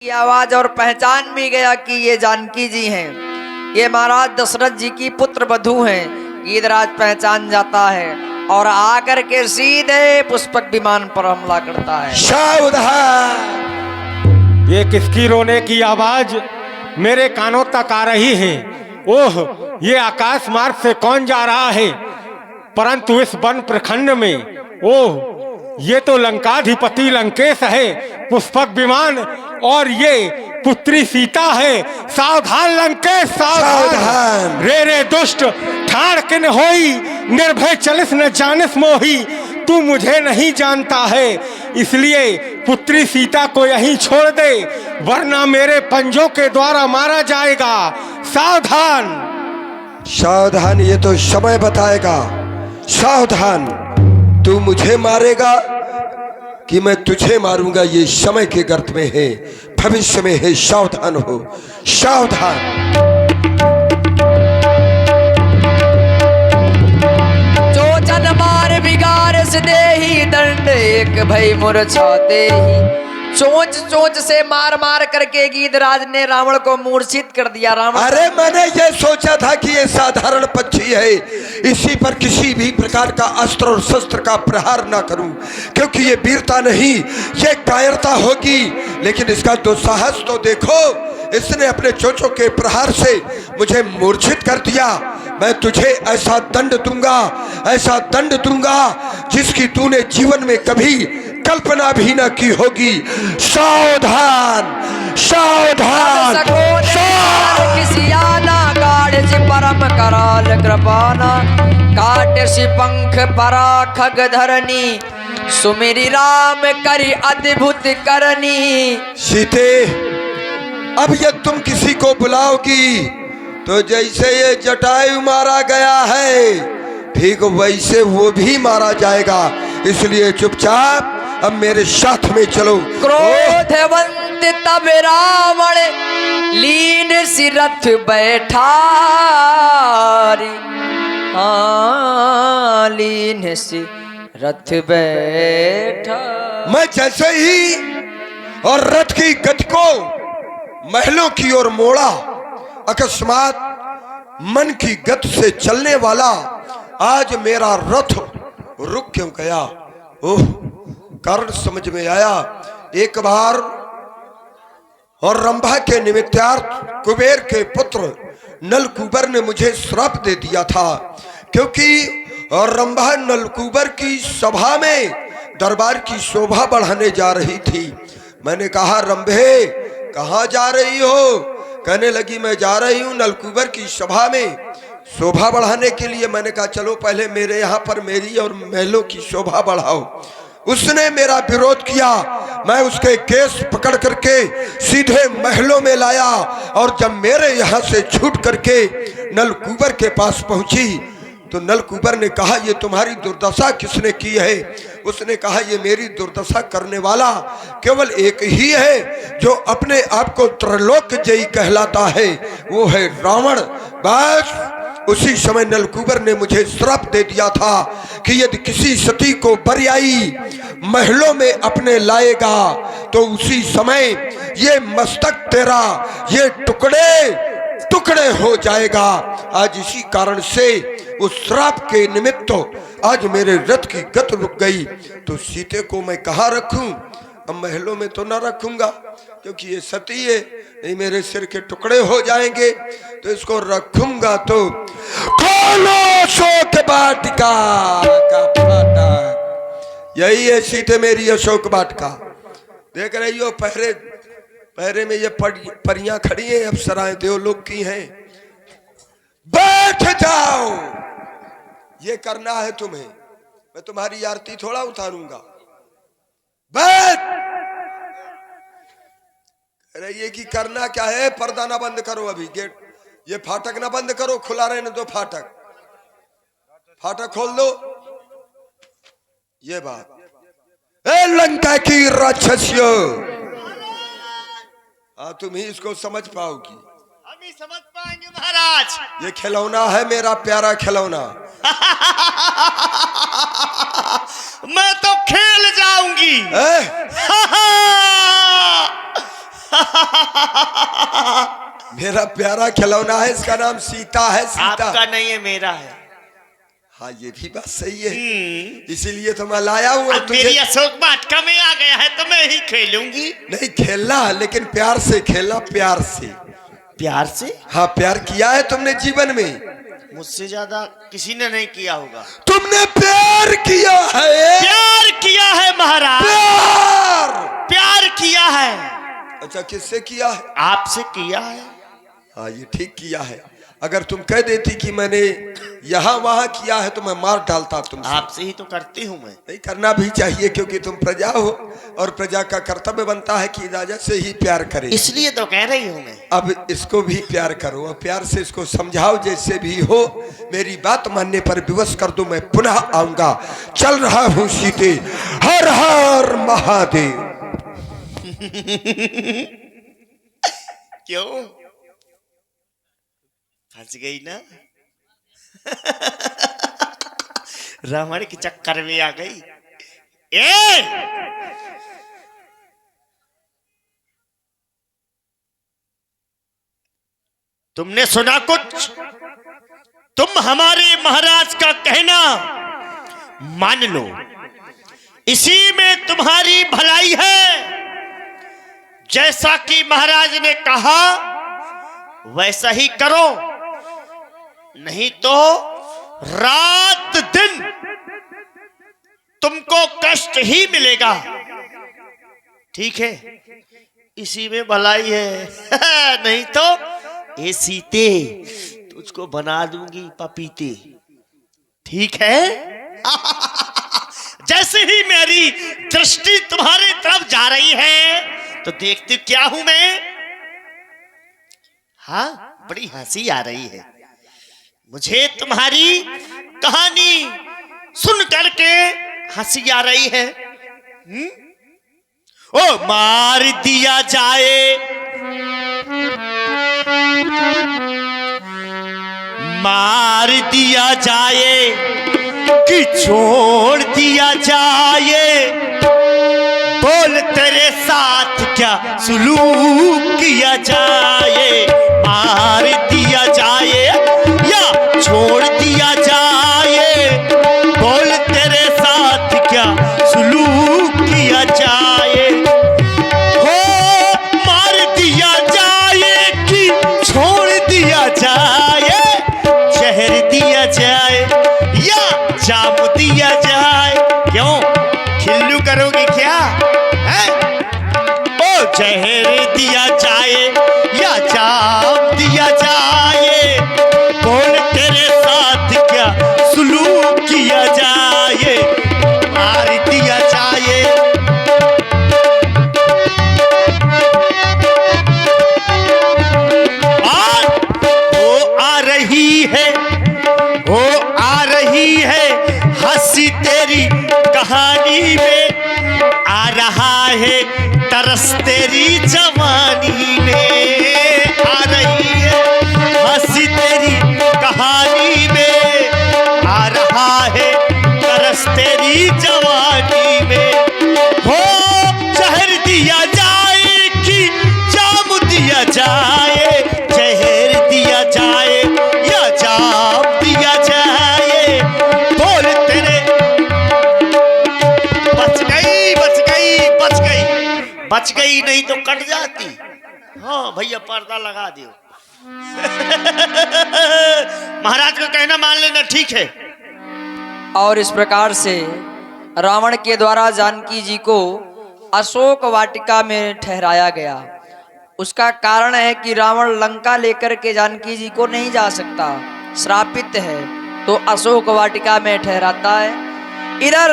की आवाज और पहचान भी गया कि ये जानकी जी हैं, ये महाराज दशरथ जी की पुत्र वधू हैं। गीधराज पहचान जाता है और आकर के सीधे पुष्पक विमान पर हमला करता है। सावधान! ये किसकी रोने की आवाज मेरे कानों तक आ रही है? ओह, ये आकाश मार्ग से कौन जा रहा है? परंतु इस वन प्रखंड में ओह, ये तो लंकाधिपति लंकेश है, पुष्पक विमान, और ये पुत्री सीता है। सावधान लंकेश, सावधान! रे रे दुष्ट, ठाड़ किन होई, निर्भय चलिस न जानिस मोही। तू मुझे नहीं जानता है, इसलिए पुत्री सीता को यहीं छोड़ दे, वरना मेरे पंजों के द्वारा मारा जाएगा। सावधान! सावधान, ये तो समय बताएगा। सावधान, तू मुझे मारेगा कि मैं तुझे मारूंगा, ये समय के गर्त में है, भविष्य में है। सावधान हो, सावधान। जो जन मार बिगार से देही दंड, एक भई मूर्छाते ही। चोंच चोंच से मार मार करके गीधराज ने रावण को मूर्छित कर दिया। रावण, अरे मैंने ये सोचा था कि ये साधारण पक्षी है, इसी पर किसी भी प्रकार का अस्त्र और शस्त्र का प्रहार ना करूं, क्योंकि ये वीरता नहीं, ये कायरता होगी। लेकिन इसका दुस्साहस तो देखो, इसने अपने चोंचों के प्रहार से मुझे मूर्छित कर दिया। मैं तुझे ऐसा दंड दूंगा, ऐसा दंड दूंगा जिसकी तूने जीवन में कभी कल्पना भी न की होगी। सावधान, सावधान, परम कराल कृपाना, काट सी पंख परा खग धरनी, सुमिरी राम करी अद्भुत करनी। सीते, अब ये तुम किसी को बुलाओगी तो जैसे ये जटायु मारा गया है, ठीक वैसे वो भी मारा जाएगा। इसलिए चुपचाप अब मेरे साथ में चलो। क्रोधवंत तब रावण लीन सिरथ बैठा, हाँ लीन सिरथ बैठा। मैं जैसे ही और रथ की गति को महलों की ओर मोड़ा, अकस्मात मन की गति से चलने वाला आज मेरा रथ रुक क्यों गया? ओह, कारण समझ में आया। एक बार और रंभा के निमित्तार्थ कुबेर के पुत्र नलकूबर ने मुझे श्राप दे दिया था, क्योंकि रंभा नलकूबर की सभा में दरबार की शोभा बढ़ाने जा रही थी। मैंने कहा, रंभे कहाँ जा रही हो? कहने लगी, मैं जा रही हूँ नलकूबर की सभा में शोभा बढ़ाने के लिए। मैंने कहा, चलो पहले मेरे यहाँ पर मेरी और महलों की शोभा बढ़ाओ। उसने मेरा विरोध किया। मैं उसके केस पकड़ करके सीधे महलों में लाया, और जब मेरे यहाँ से छूट करके नलकूबर के पास पहुंची तो नलकूबर ने कहा, ये तुम्हारी दुर्दशा किसने की है? उसने कहा, ये मेरी दुर्दशा करने वाला केवल एक ही है, जो अपने आप को त्रैलोक जयी कहलाता है, वो है रावण। बस उसी समय नलकूबर ने मुझे श्राप दे दिया था कि यदि किसी सती को बरियाई महलों में अपने लाएगा तो उसी समय ये मस्तक तेरा ये टुकड़े टुकड़े हो जाएगा। आज इसी कारण से उस श्राप के निमित्त आज मेरे रथ की गति रुक गई। तो सीते को मैं कहाँ रखूं? अब महलों में तो ना रखूंगा, क्योंकि ये सती है, नहीं मेरे सिर के टुकड़े हो जाएंगे। तो इसको रखूंगा तो खोलो शोक वाटिका का फाटक। यही है सीते मेरी अशोक वाटिका। देख रही हो, पहरे पहरे में ये परियां खड़ी हैं, अप्सराएं देवलोक की हैं। बैठ जाओ, ये करना है तुम्हें, मैं तुम्हारी आरती थोड़ा उतारूंगा। बैठ। अरे ये की करना क्या है? पर्दा ना बंद करो, अभी गेट ये फाटक ना बंद करो, खुला रहने दो। फाटक फाटक खोल दो। ये बात, ए लंका की राक्षसियों, हाँ तुम ही इसको समझ पाओगी। हम ही समझ पाएंगे महाराज। ये खिलौना है मेरा प्यारा खिलौना। मैं तो खेल जाऊंगी। मेरा प्यारा खिलौना है, इसका नाम सीता है। सीता आपका नहीं है, मेरा है। हाँ, ये भी बात सही है, इसीलिए तो मैं लाया हूँ। अब मेरी अशोक वाटिका में आ गया है तो मैं ही खेलूंगी। नहीं खेलना, लेकिन प्यार से खेलना, प्यार से। प्यार से? हाँ, प्यार किया है तुमने जीवन में? मुझसे ज्यादा किसी ने नहीं किया होगा। तुमने प्यार किया है? प्यार किया है महाराज, प्यार प्यार किया है। अच्छा, किससे किया है? आपसे किया है। हाँ, ये ठीक किया है। अगर तुम कह देती कि मैंने यहाँ वहाँ किया है तो मैं मार डालता तुमसे। आपसे ही तो करती हूँ मैं। नहीं, करना भी चाहिए, क्योंकि तुम प्रजा हो और प्रजा का कर्तव्य बनता है कि राजा से ही प्यार करे। इसलिए तो कह रही हूँ मैं। अब इसको भी प्यार करो और प्यार से इसको समझाओ, जैसे भी हो। मेरी बात मानने पर विवश कर दो, मैं पुनः आऊंगा। चल रहा हूँ सीते, हर हर महादेव। क्यों फंस गई ना? रावण के चक्कर में आ गई। ए तुमने सुना कुछ? तुम हमारे महाराज का कहना मान लो, इसी में तुम्हारी भलाई है। जैसा कि महाराज ने कहा वैसा ही करो, नहीं तो रात दिन तुमको कष्ट ही मिलेगा। ठीक है, इसी में भलाई है। नहीं तो ए सीते, तुझको बना दूंगी पपीते। ठीक है? जैसे ही मेरी दृष्टि तुम्हारी तरफ जा रही है तो देखते क्या हूं मैं? हाँ, बड़ी हंसी आ रही है मुझे तुम्हारी कहानी सुन करके। हंसी आ रही है। ओ मार दिया जाए, मार दिया जाए कि छोड़ दिया जाए, बोल तेरे साथ क्या सुलूक किया जाए। मार दिया जाए या छोड़ दिया जाए, बोल तेरे साथ क्या सुलूक किया जाए। हो मार दिया जाए कि छोड़ दिया जाए, जहर दिया जाए या जाम दिया जाए। क्यों खिल्लू करोगी क्या है? ओ जहर दिया जाए या जाम दिया जाए, बोल तेरे साथ क्या सुलूक किया जाए। मार दिया जाए, वो आ रही है, वो आ रही है हंसी तेरी कहानी में, आ रहा है तरस तेरी जवानी में। आ रही है हंसी तेरी कहानी में, आ रहा है तरस तेरी जवानी में। हो जहर दिया जाए कि जाम दिया जाए, जहर दिया जाए या जाम दिया जाए, बोल तेरे। बच गई, बच गई, बच गई, बच गई, नहीं तो कट जाती। हाँ भैया, पर्दा लगा दियो। महाराज का कहना मान लेना, ठीक है। और इस प्रकार से रावण के द्वारा जानकी जी को अशोक वाटिका में ठहराया गया। उसका कारण है कि रावण लंका लेकर के जानकी जी को नहीं जा सकता, श्रापित है, तो अशोक वाटिका में ठहराता है। इधर